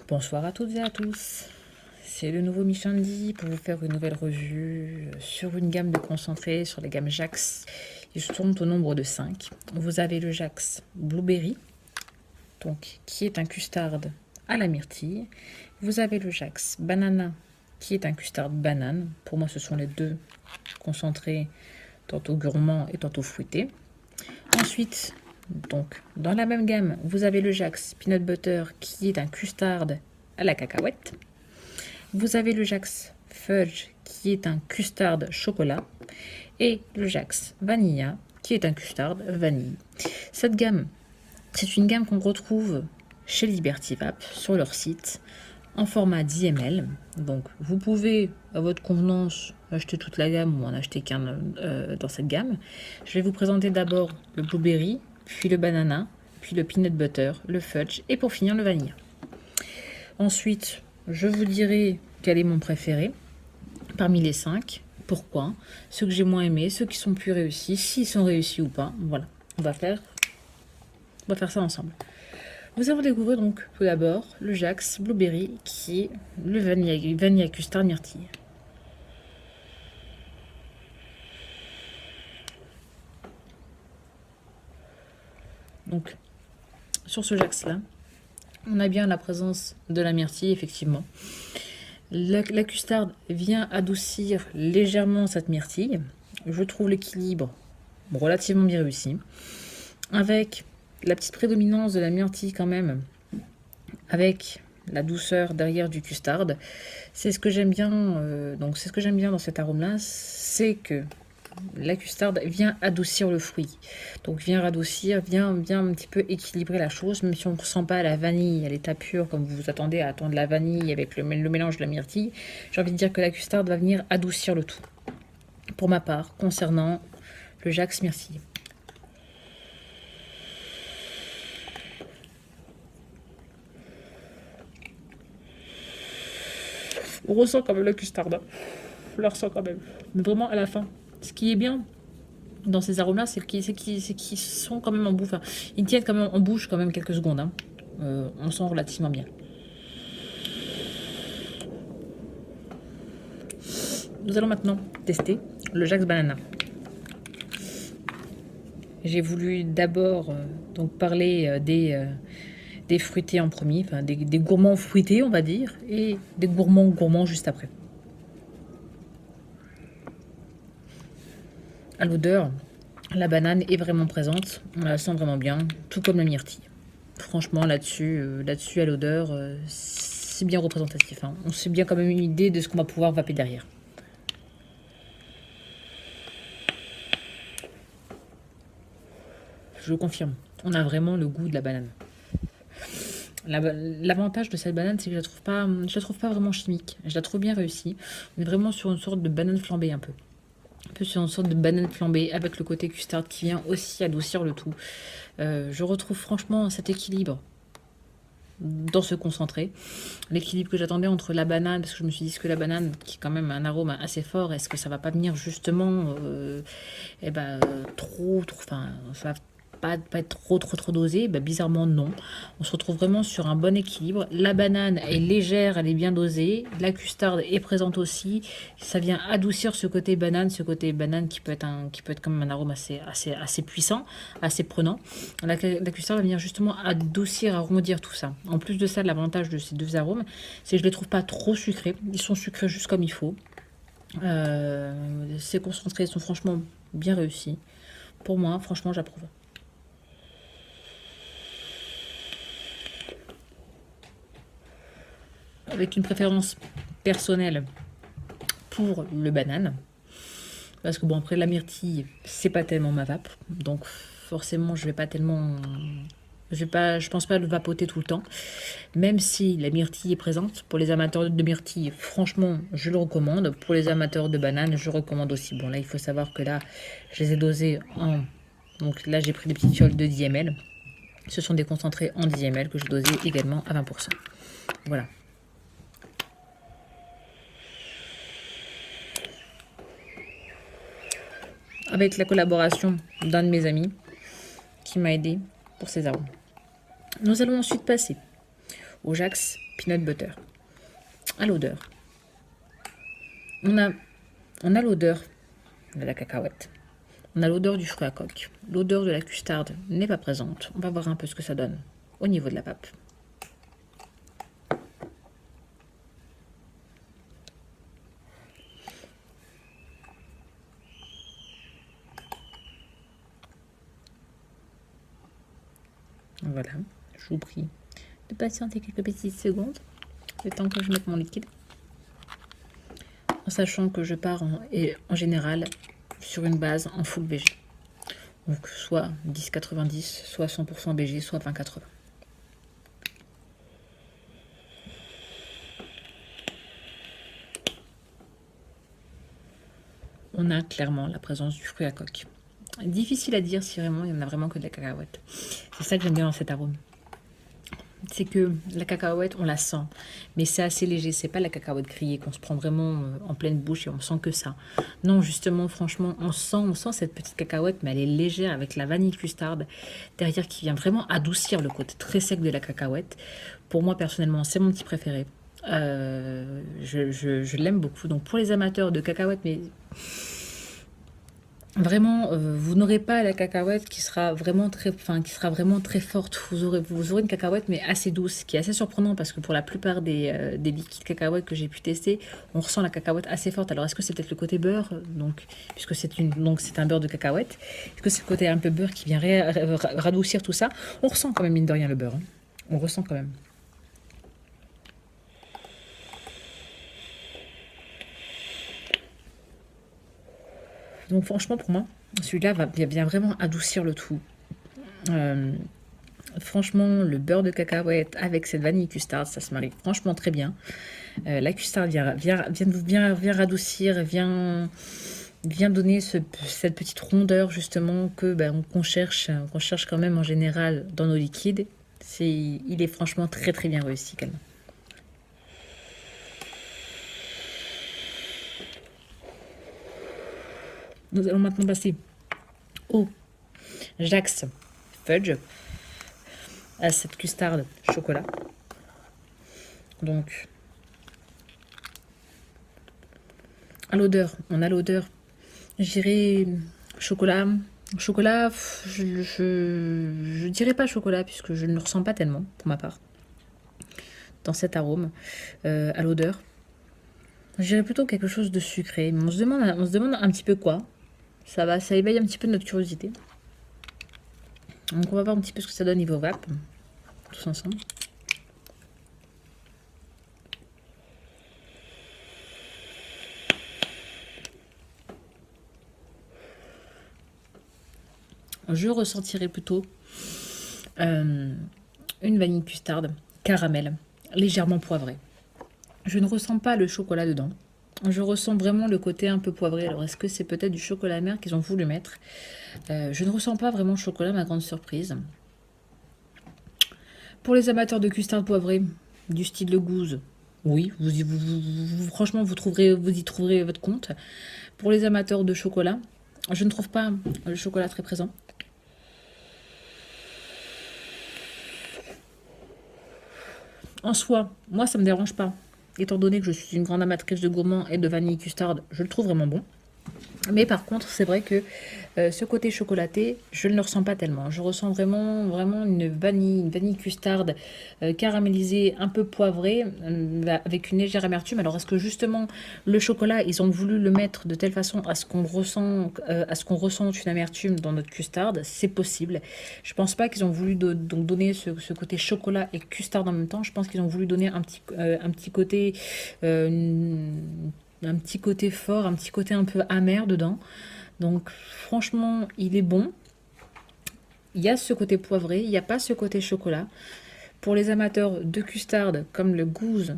Bonsoir à toutes et à tous, c'est le nouveau Michandy pour vous faire une nouvelle revue sur une gamme de concentrés, sur les gammes Jax. Ils sont au nombre de 5. Vous avez le Jax Blueberry, donc, qui est un custard à la myrtille. Vous avez le Jax Banana, qui est un custard banane. Pour moi, ce sont les deux concentrés, tantôt gourmands et tantôt fruités. Ensuite, donc, dans la même gamme, vous avez le Jax Peanut Butter qui est un custard à la cacahuète. Vous avez le Jax Fudge qui est un custard chocolat. Et le Jax Vanilla qui est un custard vanille. Cette gamme, c'est une gamme qu'on retrouve chez Liberty Vap sur leur site en format 10 ml. Donc, vous pouvez, à votre convenance, acheter toute la gamme ou en acheter qu'un dans cette gamme. Je vais vous présenter d'abord le Blueberry, puis le Banana, puis le Peanut Butter, le Fudge et pour finir le Vanilla. Ensuite, je vous dirai quel est mon préféré parmi les 5. Pourquoi? Ceux que j'ai moins aimés, ceux qui sont plus réussis, s'ils sont réussis ou pas. Voilà, on va faire ça ensemble. Vous allez découvrir donc tout d'abord le Jax Blueberry qui est le vanilla custard myrtille. Donc sur ce Jax là, on a bien la présence de la myrtille effectivement. La custard vient adoucir légèrement cette myrtille. Je trouve l'équilibre relativement bien réussi. Avec la petite prédominance de la myrtille quand même, avec la douceur derrière du custard. C'est ce que j'aime bien. Donc c'est ce que j'aime bien dans cet arôme-là, c'est que la custard vient adoucir le fruit. Donc vient radoucir, vient un petit peu équilibrer la chose, même si on ne ressent pas la vanille à l'état pur, comme vous vous attendez à attendre la vanille avec le mélange de la myrtille. J'ai envie de dire que la custard va venir adoucir le tout. Pour ma part, concernant le Jax myrtille. On ressent quand même la custard. On la ressent quand même. Mais vraiment à la fin. Ce qui est bien dans ces arômes-là, c'est qu'ils sont quand même en bouche. Enfin, ils tiennent quand même en bouche quand même quelques secondes. Hein. On sent relativement bien. Nous allons maintenant tester le Jax Banana. J'ai voulu d'abord donc parler des fruités en premier, enfin des gourmands fruités on va dire, et des gourmands juste après. À l'odeur, la banane est vraiment présente, on la sent vraiment bien, tout comme la myrtille. Franchement là-dessus à l'odeur, c'est bien représentatif. Hein. On sait bien quand même une idée de ce qu'on va pouvoir vaper derrière. Je confirme, on a vraiment le goût de la banane. L'avantage de cette banane, c'est que je la trouve pas vraiment chimique. Je la trouve bien réussie. On est vraiment sur une sorte de banane flambée un peu. Un peu sur une sorte de banane flambée avec le côté custard qui vient aussi adoucir le tout. Je retrouve franchement cet équilibre dans ce concentré. L'équilibre que j'attendais entre la banane, parce que je me suis dit que la banane, qui est quand même un arôme assez fort, est-ce que ça va pas venir justement enfin, ça va pas être trop dosé, bizarrement non. On se retrouve vraiment sur un bon équilibre. La banane est légère, elle est bien dosée. La custard est présente aussi. Ça vient adoucir ce côté banane qui peut être quand même un arôme assez puissant, assez prenant. La custard va venir justement adoucir, arrondir tout ça. En plus de ça, l'avantage de ces deux arômes, c'est que je les trouve pas trop sucrés. Ils sont sucrés juste comme il faut. Ces concentrés sont franchement bien réussis. Pour moi, franchement, j'approuve. Avec une préférence personnelle pour le banane. Parce que bon, après la myrtille, c'est pas tellement ma vape. Donc forcément, je pense pas le vapoter tout le temps. Même si la myrtille est présente. Pour les amateurs de myrtille, franchement, je le recommande. Pour les amateurs de banane, je recommande aussi. Bon, là, il faut savoir que là, je les ai dosés en... Donc là, j'ai pris des petites fioles de 10 ml. Ce sont des concentrés en 10 ml que je dosais également à 20%. Voilà. Avec la collaboration d'un de mes amis qui m'a aidé pour ces arômes. Nous allons ensuite passer au Jax peanut butter. À l'odeur. On a l'odeur de la cacahuète. On a l'odeur du fruit à coque. L'odeur de la custarde n'est pas présente. On va voir un peu ce que ça donne au niveau de la pape. Voilà, je vous prie de patienter quelques petites secondes, le temps que je mette mon liquide. En sachant que je pars en général sur une base en full BG. Donc soit 10-90, soit 100% BG, soit 20-80. On a clairement la présence du fruit à coque. Difficile à dire si vraiment il y en a vraiment que de la cacahuète. C'est ça que j'aime bien dans cet arôme. C'est que la cacahuète, on la sent, mais c'est assez léger. C'est pas la cacahuète grillée qu'on se prend vraiment en pleine bouche et on sent que ça. Non, justement, franchement, on sent cette petite cacahuète, mais elle est légère avec la vanille custarde derrière qui vient vraiment adoucir le côté très sec de la cacahuète. Pour moi, personnellement, c'est mon petit préféré. Je l'aime beaucoup. Donc, pour les amateurs de cacahuètes, mais vraiment, vous n'aurez pas la cacahuète qui sera vraiment très forte. Vous aurez une cacahuète mais assez douce, ce qui est assez surprenant parce que pour la plupart des liquides cacahuètes que j'ai pu tester, on ressent la cacahuète assez forte. Alors est-ce que c'est peut-être le côté beurre, donc puisque c'est un beurre de cacahuète, est-ce que c'est le côté un peu beurre qui vient radoucir tout ça? On ressent quand même mine de rien le beurre, hein. On ressent quand même. Donc franchement pour moi, celui-là vient vraiment adoucir le tout. Franchement, le beurre de cacahuète avec cette vanille custarde, ça se marie franchement très bien. La custarde vient radoucir, vient donner cette petite rondeur justement qu'on cherche quand même en général dans nos liquides. Il est franchement très très bien réussi également. Nous allons maintenant passer au Jax Fudge, à cette custarde chocolat. Donc, à l'odeur, on a l'odeur, je dirais chocolat. Chocolat, je dirais pas chocolat puisque je ne le ressens pas tellement pour ma part dans cet arôme. À l'odeur, je dirais plutôt quelque chose de sucré. Mais on se demande un petit peu quoi. Ça éveille un petit peu notre curiosité. Donc on va voir un petit peu ce que ça donne niveau vape, tous ensemble. Je ressentirais plutôt une vanille custarde, caramel, légèrement poivré. Je ne ressens pas le chocolat dedans. Je ressens vraiment le côté un peu poivré. Alors, est-ce que c'est peut-être du chocolat amer qu'ils ont voulu mettre? Je ne ressens pas vraiment le chocolat, ma grande surprise. Pour les amateurs de custard poivré, du style le gouze, oui, franchement, vous y trouverez votre compte. Pour les amateurs de chocolat, je ne trouve pas le chocolat très présent. En soi, moi, ça ne me dérange pas. Étant donné que je suis une grande amatrice de gourmand et de vanille custard, je le trouve vraiment bon. Mais par contre, c'est vrai que ce côté chocolaté, je ne le ressens pas tellement. Je ressens vraiment une vanille custarde caramélisée, un peu poivrée, avec une légère amertume. Alors, est-ce que justement, le chocolat, ils ont voulu le mettre de telle façon à ce qu'on ressente une amertume dans notre custarde? C'est possible. Je pense pas qu'ils ont voulu donc donner ce côté chocolat et custarde en même temps. Je pense qu'ils ont voulu donner un petit côté... un petit côté fort, un petit côté un peu amer dedans. Donc franchement, il est bon. Il y a ce côté poivré, il n'y a pas ce côté chocolat. Pour les amateurs de custarde, comme le gouze,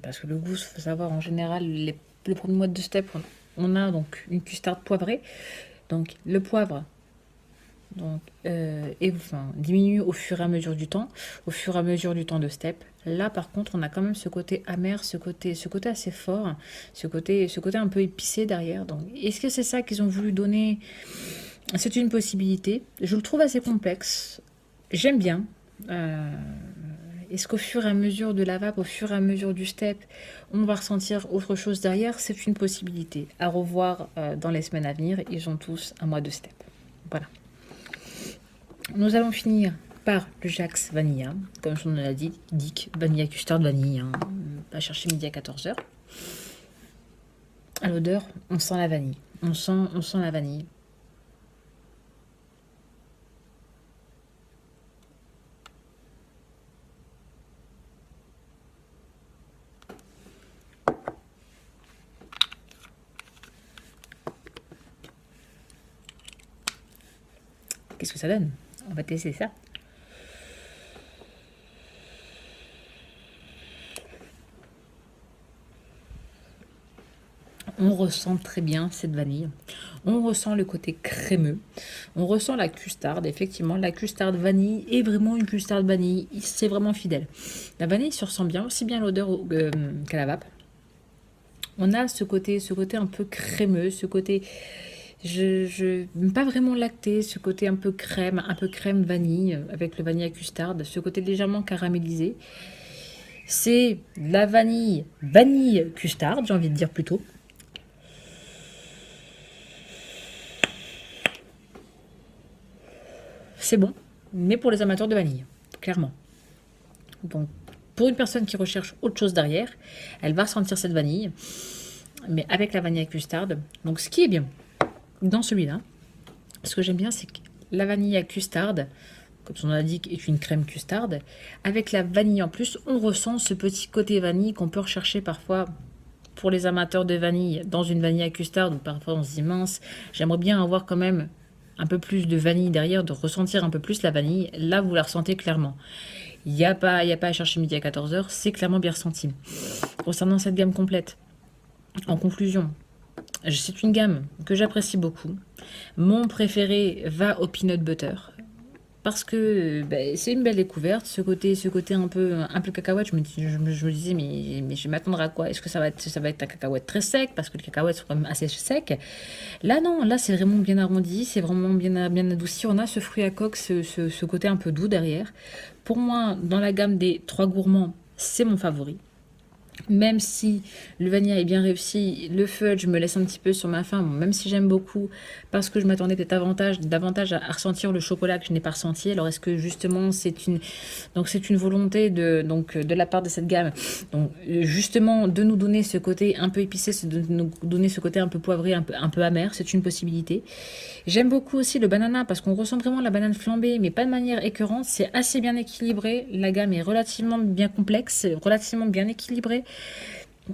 parce que le gouze, il faut savoir, en général, le premier mois de step, on a donc une custarde poivrée. Donc le poivre diminue au fur et à mesure du temps, de step. Là, par contre, on a quand même ce côté amer, ce côté assez fort, ce côté un peu épicé derrière. Donc, est-ce que c'est ça qu'ils ont voulu donner? C'est une possibilité. Je le trouve assez complexe. J'aime bien. Est-ce qu'au fur et à mesure de la vape, au fur et à mesure du step, on va ressentir autre chose derrière? C'est une possibilité. À revoir dans les semaines à venir. Ils ont tous un mois de step. Voilà. Nous allons finir par le Jax Vanilla. Comme on l'a dit, Dick, Vanilla Custard Vanille. Hein. Pas chercher midi à 14 h. À l'odeur, on sent la vanille. On sent la vanille. Qu'est-ce que ça donne? On va tester ça. On ressent très bien cette vanille. On ressent le côté crémeux. On ressent la custarde. Effectivement, la custarde vanille est vraiment une custarde vanille. C'est vraiment fidèle. La vanille se ressent bien, aussi bien l'odeur qu'à la vape. On a ce côté un peu crémeux, ce côté... pas vraiment lacté, ce côté un peu crème vanille avec le vanille à custarde, ce côté légèrement caramélisé. C'est la vanille custarde, j'ai envie de dire plutôt. C'est bon, mais pour les amateurs de vanille, clairement. Donc, pour une personne qui recherche autre chose derrière, elle va ressentir cette vanille, mais avec la vanille à custarde. Donc, ce qui est bien dans celui-là, ce que j'aime bien, c'est que la vanille à custarde, comme son nom l'indique, est une crème custarde. Avec la vanille en plus, on ressent ce petit côté vanille qu'on peut rechercher parfois pour les amateurs de vanille dans une vanille à custarde, où parfois on se dit mince, j'aimerais bien avoir quand même un peu plus de vanille derrière, de ressentir un peu plus la vanille. Là, vous la ressentez clairement. Il n'y a pas à chercher midi à 14 h, c'est clairement bien ressenti. Concernant cette gamme complète, en conclusion, c'est une gamme que j'apprécie beaucoup. Mon préféré va au peanut butter. Parce que c'est une belle découverte, ce côté un peu cacahuète. Je me disais, mais je vais m'attendre à quoi? Est-ce que ça va être un cacahuète très sec? Parce que les cacahuètes sont quand même assez secs. Là, non, là, c'est vraiment bien arrondi, c'est vraiment bien adouci. On a ce fruit à coque, ce côté un peu doux derrière. Pour moi, dans la gamme des 3 gourmands, c'est mon favori. Même si le vanilla est bien réussi, le fudge me laisse un petit peu sur ma faim, même si j'aime beaucoup, parce que je m'attendais peut-être davantage à ressentir le chocolat que je n'ai pas ressenti. Alors est-ce que justement c'est une volonté de la part de cette gamme, donc justement de nous donner ce côté un peu épicé, de nous donner ce côté un peu poivré, un peu amer, c'est une possibilité. J'aime beaucoup aussi le banana parce qu'on ressent vraiment la banane flambée, mais pas de manière écœurante. C'est assez bien équilibré. La gamme est relativement bien complexe, relativement bien équilibrée.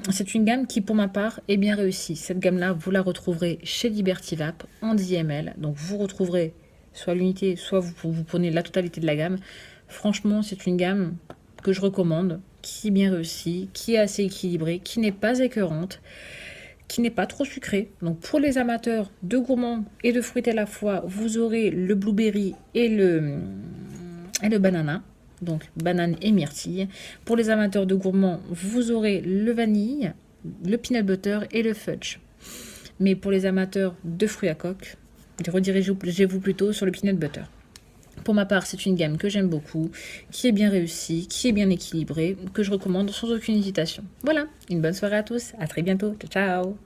C'est une gamme qui, pour ma part, est bien réussie. Cette gamme-là, vous la retrouverez chez Liberty Vape en 10 ml. Donc, vous retrouverez soit l'unité, soit vous prenez la totalité de la gamme. Franchement, c'est une gamme que je recommande, qui est bien réussie, qui est assez équilibrée, qui n'est pas écœurante, qui n'est pas trop sucré. Donc pour les amateurs de gourmands et de fruits à la fois, vous aurez le blueberry et le banana. Donc banane et myrtille. Pour les amateurs de gourmands, vous aurez le vanille, le peanut butter et le fudge. Mais pour les amateurs de fruits à coque, redirigez-vous plutôt sur le peanut butter. Pour ma part, c'est une gamme que j'aime beaucoup, qui est bien réussie, qui est bien équilibrée, que je recommande sans aucune hésitation. Voilà, une bonne soirée à tous, à très bientôt, ciao ciao.